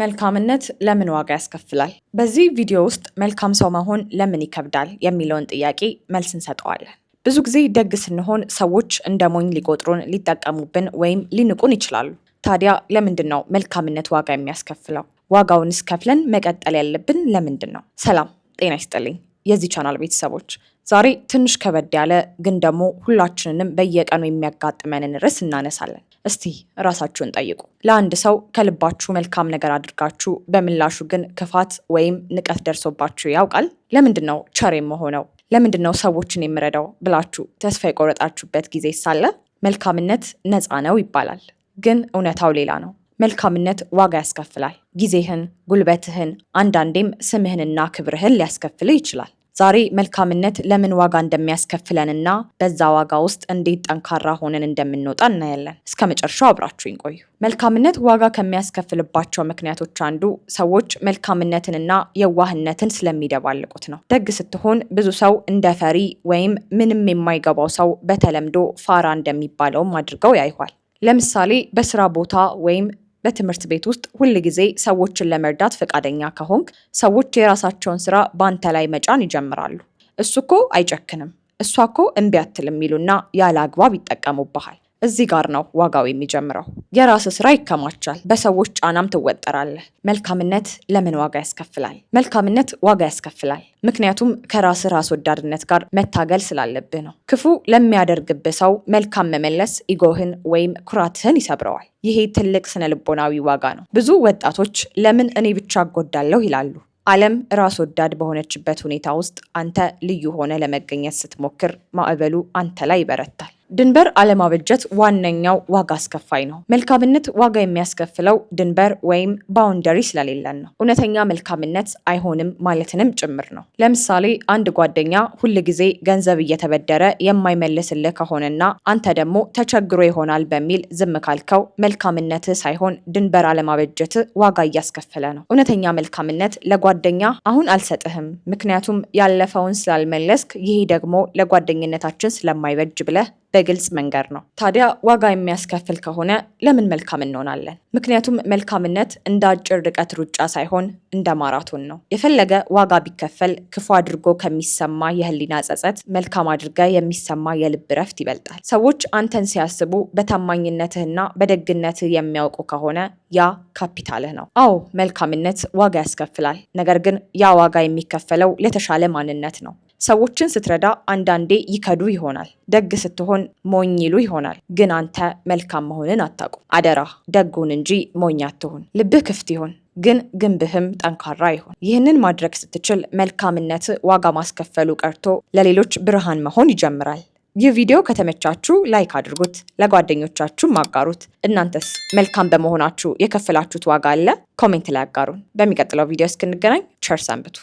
መልካምነት ለምን ዋጋ ያስከፍላል? በዚህ ቪዲዮ ውስጥ መልካም ሰው መሆን ለምን ይከብዳል የሚለውን ጥያቄ መልስ እንሰጠዋለን። ብዙ ጊዜ ደግ ስንሆን ሰዎች እንደ ሞኝ ሊቆጥሩን፣ ሊጠቀሙብን ወይም ሊንቁን ይችላሉ። ታዲያ ለምንድን ነው መልካምነት ዋጋ የሚያስከፍለው? ዋጋውንስ ከፍለን መቀጠል ያለብን ለምንድን ነው? ሰላም ጤና ይስጥልኝ የዚህ ቻናል ቤተሰቦች፣ ዛሬ ትንሽ ከበድ ያለ ግን ደግሞ ሁላችንንም በየቀኑ የሚያጋጥመንን ርዕስ እናነሳለን። እስቲ ራሳችሁን ጠይቁ። ለአንድ ሰው ከልባችሁ መልካም ነገር አድርጋችሁ በምላሹ ግን ክፋት ወይም ንቀት ደርሶባችሁ ያውቃል? ለምንድን ነው ቸር የምሆነው፣ ለምንድን ነው ሰዎችን የምረዳው ብላችሁ ተስፋ የቆረጣችሁበት ጊዜ ሳለ? መልካምነት ነፃ ነው ይባላል፣ ግን እውነታው ሌላ ነው። መልካምነት ዋጋ ያስከፍላል። ጊዜህን፣ ጉልበትህን፣ አንዳንዴም ስምህንና ክብርህን ሊያስከፍልህ ይችላል። ዛሬ መልካምነት ለምን ዋጋ እንደሚያስከፍለንና በዛ ዋጋ ውስጥ እንዴት ጠንካራ ሆነን እንደምንወጣ እናያለን። እስከ መጨረሻው አብራችሁኝ ቆዩ። መልካምነት ዋጋ ከሚያስከፍልባቸው ምክንያቶች አንዱ ሰዎች መልካምነትንና የዋህነትን ስለሚደባልቁት ነው። ደግ ስትሆን ብዙ ሰው እንደ ፈሪ ወይም ምንም የማይገባው ሰው፣ በተለምዶ ፋራ እንደሚባለውም አድርገው ያይኋል። ለምሳሌ በስራ ቦታ ወይም በትምህርት ቤት ውስጥ ሁል ጊዜ ሰዎችን ለመርዳት ፈቃደኛ ከሆንክ ሰዎች የራሳቸውን ስራ በአንተ ላይ መጫን ይጀምራሉ። እሱ እኮ አይጨክንም፣ እሷ እኮ እምቢ አትልም የሚሉና ያለ አግባብ ይጠቀሙብሃል። እዚህ ጋር ነው ዋጋው የሚጀምረው። የራስ ስራ ይከማቻል፣ በሰዎች ጫናም ትወጠራለህ። መልካምነት ለምን ዋጋ ያስከፍላል? መልካምነት ዋጋ ያስከፍላል ምክንያቱም ከራስ ወዳድነት ጋር መታገል ስላለብህ ነው። ክፉ ለሚያደርግብህ ሰው መልካም መመለስ ኢጎህን ወይም ኩራትህን ይሰብረዋል። ይሄ ትልቅ ስነ ልቦናዊ ዋጋ ነው። ብዙ ወጣቶች ለምን እኔ ብቻ እጎዳለሁ ይላሉ። ዓለም ራስ ወዳድ በሆነችበት ሁኔታ ውስጥ አንተ ልዩ ሆነ ለመገኘት ስትሞክር ማዕበሉ አንተ ላይ ይበረታል። ድንበር አለማበጀት ዋነኛው ዋጋ አስከፋይ ነው። መልካምነት ዋጋ የሚያስከፍለው ድንበር ወይም ባውንደሪ ስለሌለን ነው። እውነተኛ መልካምነት አይሆንም ማለትንም ጭምር ነው። ለምሳሌ አንድ ጓደኛ ሁል ጊዜ ገንዘብ እየተበደረ የማይመልስልህ ከሆነና አንተ ደግሞ ተቸግሮ ይሆናል በሚል ዝም ካልከው መልካምነትህ ሳይሆን ድንበር አለማበጀት ዋጋ እያስከፈለ ነው። እውነተኛ መልካምነት ለጓደኛ አሁን አልሰጥህም ምክንያቱም ያለፈውን ስላልመለስክ፣ ይሄ ደግሞ ለጓደኝነታችን ስለማይበጅ ብለህ በግልጽ መንገር ነው። ታዲያ ዋጋ የሚያስከፍል ከሆነ ለምን መልካም እንሆናለን? ምክንያቱም መልካምነት እንደ አጭር ርቀት ሩጫ ሳይሆን እንደ ማራቶን ነው። የፈለገ ዋጋ ቢከፈል ክፉ አድርጎ ከሚሰማ የህሊና ጸጸት መልካም አድርገ የሚሰማ የልብ ረፍት ይበልጣል። ሰዎች አንተን ሲያስቡ በታማኝነትህና በደግነትህ የሚያውቁ ከሆነ ያ ካፒታልህ ነው። አዎ መልካምነት ዋጋ ያስከፍላል። ነገር ግን ያ ዋጋ የሚከፈለው ለተሻለ ማንነት ነው። ሰዎችን ስትረዳ አንዳንዴ ይከዱ ይሆናል። ደግ ስትሆን ሞኝ ይሉ ይሆናል። ግን አንተ መልካም መሆንን አታውቁም። አደራ ደጉን እንጂ ሞኝ አትሁን። ልብህ ክፍት ይሁን፣ ግን ግንብህም ጠንካራ ይሁን። ይህንን ማድረግ ስትችል መልካምነት ዋጋ ማስከፈሉ ቀርቶ ለሌሎች ብርሃን መሆን ይጀምራል። ይህ ቪዲዮ ከተመቻችሁ ላይክ አድርጉት፣ ለጓደኞቻችሁም አጋሩት። እናንተስ መልካም በመሆናችሁ የከፈላችሁት ዋጋ አለ? ኮሜንት ላይ አጋሩን። በሚቀጥለው ቪዲዮ እስክንገናኝ ቸር ሰንብቱ።